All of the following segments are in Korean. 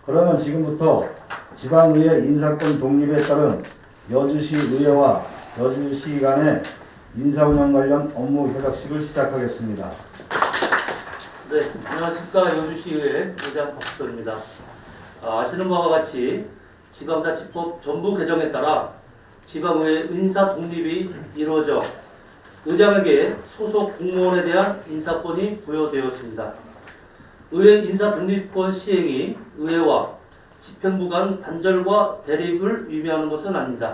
그러면 지금부터 지방의회 인사권 독립에 따른 여주시 의회와 여주시 간의 인사운영 관련 업무 협약식을 시작하겠습니다. 네, 안녕하십니까. 여주시의회 의장 박수입니다. 아시는 바와 같이 지방자치법 전부 개정에 따라 지방의회 인사 독립이 이루어져 의장에게 소속 공무원에 대한 인사권이 부여되었습니다. 의회 인사 독립권 시행이 의회와 집행부 간 단절과 대립을 의미하는 것은 아닙니다.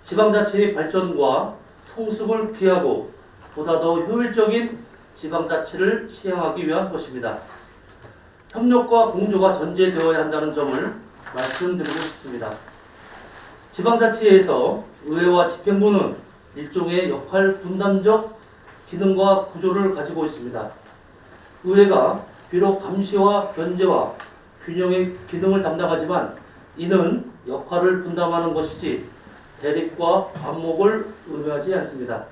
지방자치의 발전과 성숙을 기하고 보다 더 효율적인 지방자치를 시행하기 위한 것입니다. 협력과 공조가 전제되어야 한다는 점을 말씀드리고 싶습니다. 지방자치에서 의회와 집행부는 일종의 역할 분담적 기능과 구조를 가지고 있습니다. 의회가 비록 감시와 견제와 균형의 기능을 담당하지만 이는 역할을 분담하는 것이지 대립과 안목을 의미하지 않습니다.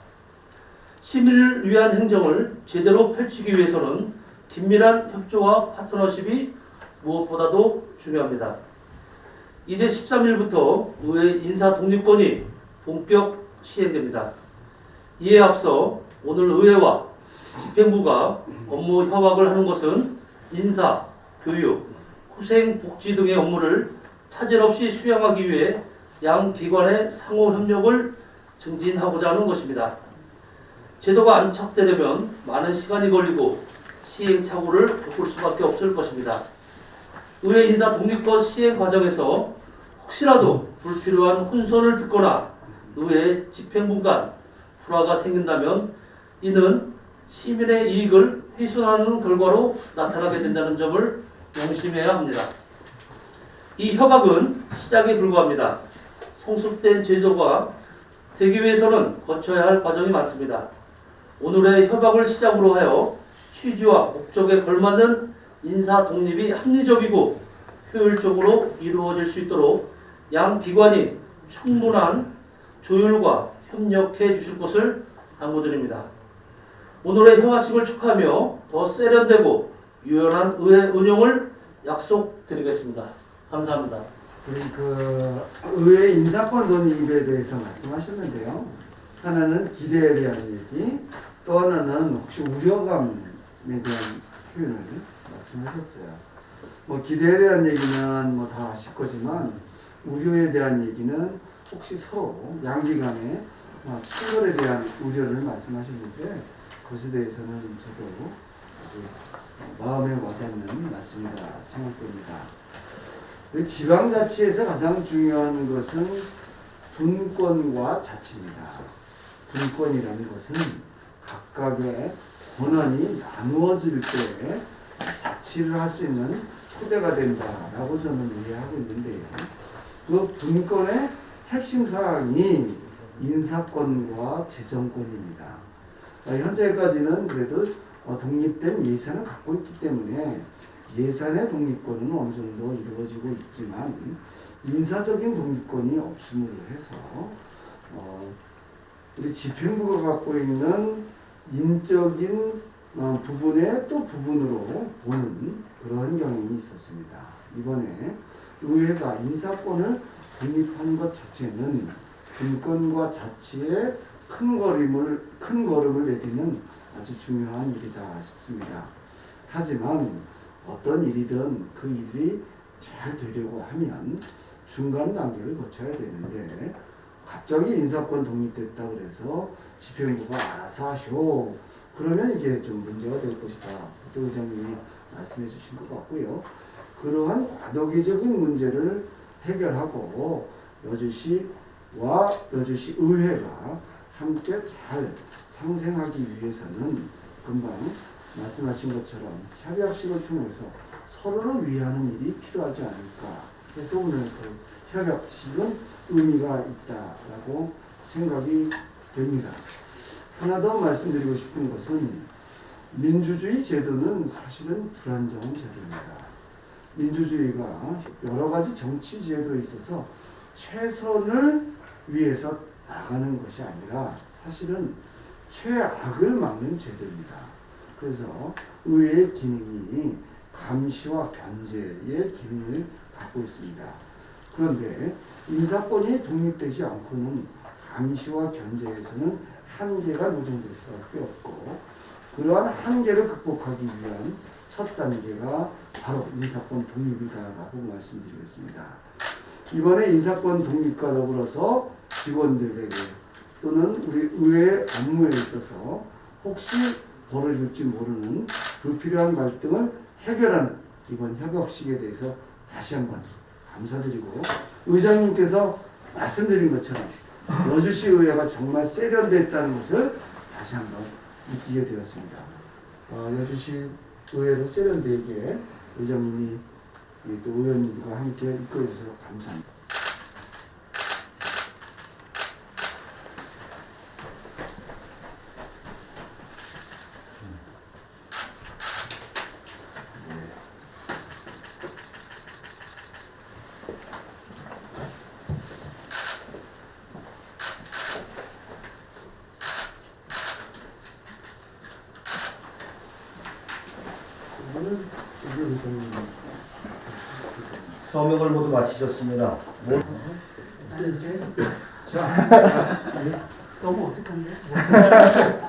시민을 위한 행정을 제대로 펼치기 위해서는 긴밀한 협조와 파트너십이 무엇보다도 중요합니다. 이제 13일부터 의회 인사 독립권이 본격 시행됩니다. 이에 앞서 오늘 의회와 집행부가 업무 협약을 하는 것은 인사, 교육, 후생, 복지 등의 업무를 차질 없이 수행하기 위해 양 기관의 상호 협력을 증진하고자 하는 것입니다. 제도가 안착되려면 많은 시간이 걸리고 시행착오를 겪을 수밖에 없을 것입니다. 의회 인사 독립권 시행 과정에서 혹시라도 불필요한 혼선을 빚거나 의회 집행부 간 불화가 생긴다면 이는 시민의 이익을 훼손하는 결과로 나타나게 된다는 점을 명심해야 합니다. 이 협약은 시작에 불과합니다. 성숙된 제도가 되기 위해서는 거쳐야 할 과정이 많습니다. 오늘의 협약을 시작으로 하여 취지와 목적에 걸맞는 인사 독립이 합리적이고 효율적으로 이루어질 수 있도록 양 기관이 충분한 조율과 협력해 주실 것을 당부드립니다. 오늘의 협약식을 축하하며 더 세련되고 유연한 의회 운영을 약속드리겠습니다. 감사합니다. 그 의회 인사권 독립에 대해서 말씀하셨는데요. 하나는 기대에 대한 얘기, 또 하나는 혹시 우려감에 대한 표현을 말씀하셨어요. 뭐 기대에 대한 얘기는 뭐 다 아실 거지만 우려에 대한 얘기는 혹시 서로 양기간의 충돌에 대한 우려를 말씀하셨는데 그것에 대해서는 저도 아주 마음에 와닿는 말씀이라 생각됩니다. 지방자치에서 가장 중요한 것은 분권과 자치입니다. 분권이라는 것은 각각의 권한이 나누어질 때 자치를 할 수 있는 토대가 된다라고 저는 이해하고 있는데요. 그 분권의 핵심 사항이 인사권과 재정권입니다. 현재까지는 그래도 독립된 예산을 갖고 있기 때문에 예산의 독립권은 어느 정도 이루어지고 있지만 인사적인 독립권이 없음으로 해서 우리 집행부가 갖고 있는 인적인 부분의 또 부분으로 보는 그런 경향이 있었습니다. 이번에 의회가 인사권을 독립한 것 자체는 분권과 자치에 큰 걸음을 내딛는 아주 중요한 일이다 싶습니다. 하지만 어떤 일이든 그 일이 잘 되려고 하면 중간 단계를 거쳐야 되는데 갑자기 인사권 독립됐다 그래서 집행부가 알아서 하쇼. 그러면 이게 좀 문제가 될 것이다. 또 의장님이 말씀해 주신 것 같고요. 그러한 과도기적인 문제를 해결하고 여주시와 여주시 의회가 함께 잘 상생하기 위해서는 금방 말씀하신 것처럼 협약식을 통해서 서로를 위하는 일이 필요하지 않을까 해서 오늘 그 협약식은 의미가 있다라고 생각이 됩니다. 하나 더 말씀드리고 싶은 것은 민주주의 제도는 사실은 불안정한 제도입니다. 민주주의가 여러 가지 정치 제도에 있어서 최선을 위해서 나가는 것이 아니라 사실은 최악을 막는 제도입니다. 그래서 의회의 기능이 감시와 견제의 기능을 갖고 있습니다. 그런데 인사권이 독립되지 않고는 감시와 견제에서는 한계가 노정될 수밖에 없고, 그러한 한계를 극복하기 위한 첫 단계가 바로 인사권 독립이다라고 말씀드리겠습니다. 이번에 인사권 독립과 더불어서 직원들에게 또는 우리 의회 업무에 있어서 혹시 벌어질지 모르는 불필요한 갈등을 해결하는 이번 협약식에 대해서 다시 한번 감사드리고, 의장님께서 말씀드린 것처럼 여주시 의회가 정말 세련됐다는 것을 다시 한번 느끼게 되었습니다. 여주시 의회로 세련되게 의장님이 또 의원님과 함께 이끌어주셔서 감사합니다. 이거는 우리 의장님 서명을 모두 마치셨습니다. 자, 너무 어색한데?